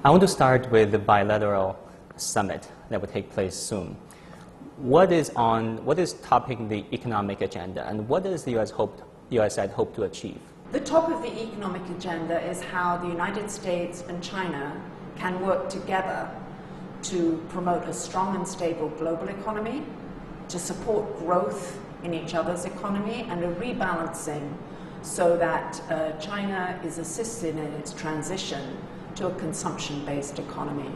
I want to start with the bilateral summit that will take place soon. What is topping the economic agenda, and what does the U.S. side hope to achieve? The top of the economic agenda is how the United States and China can work together to promote a strong and stable global economy, to support growth in each other's economy, and a rebalancing so that China is assisted in its transition to a consumption-based economy.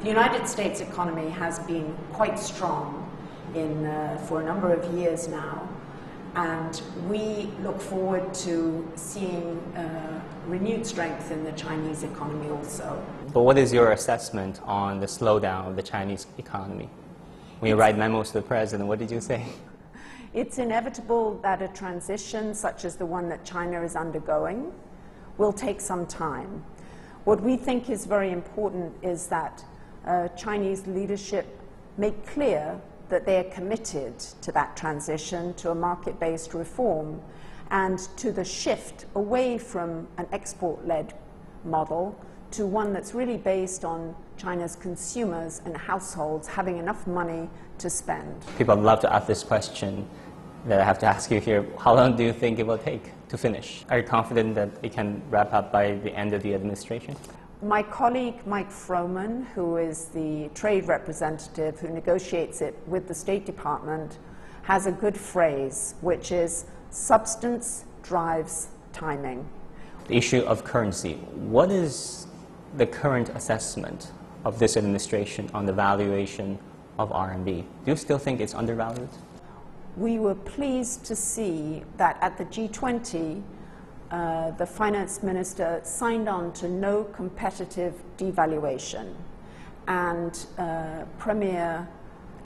The United States economy has been quite strong for a number of years now, and we look forward to seeing renewed strength in the Chinese economy also. But what is your assessment on the slowdown of the Chinese economy? When you write memos to the president, what did you say? It's inevitable that a transition such as the one that China is undergoing will take some time. What we think is very important is that Chinese leadership make clear that they are committed to that transition to a market-based reform and to the shift away from an export-led model to one that's really based on China's consumers and households having enough money to spend. People love to ask this question that I have to ask you here. How long do you think it will take to finish? Are you confident that it can wrap up by the end of the administration? My colleague Mike Froman, who is the trade representative who negotiates it with the State Department, has a good phrase, which is substance drives timing. The issue of currency. What is the current assessment of this administration on the valuation of RMB? Do you still think it's undervalued? We were pleased to see that at the G20, the finance minister signed on to no competitive devaluation. And Premier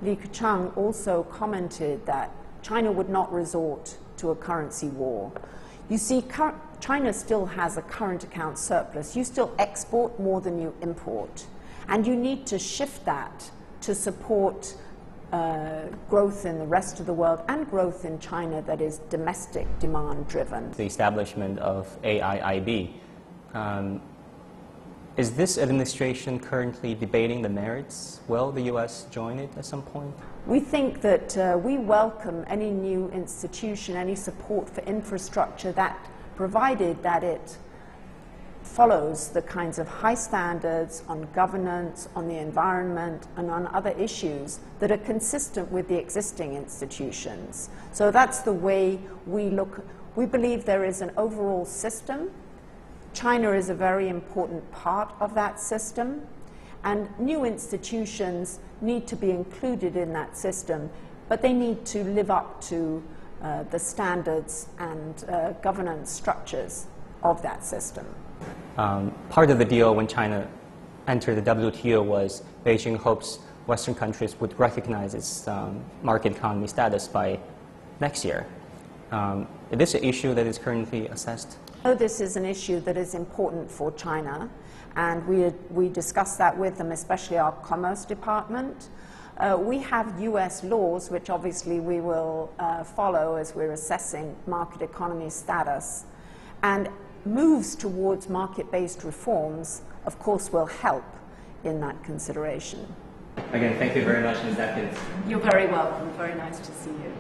Li Keqiang also commented that China would not resort to a currency war. You see, China still has a current account surplus. You still export more than you import. And you need to shift that to support growth in the rest of the world and growth in China that is domestic demand driven. The establishment of AIIB. Is this administration currently debating the merits? Will the U.S. join it at some point? We think that we welcome any new institution, any support for infrastructure that, provided that it follows the kinds of high standards on governance, on the environment, and on other issues that are consistent with the existing institutions. So that's the way we look. We believe there is an overall system. China is a very important part of that system, and new institutions need to be included in that system, but they need to live up to the standards and governance structures of that system. Part of the deal when China entered the WTO was Beijing hopes Western countries would recognize its market economy status by next year. Is this an issue that is currently assessed? Oh, this is an issue that is important for China, and we discussed that with them, especially our Commerce Department. We have US laws, which obviously we will follow as we're assessing market economy status. And moves towards market-based reforms, of course, will help in that consideration. Again, thank you very much, Ms. Atkins. You're very welcome. Very nice to see you.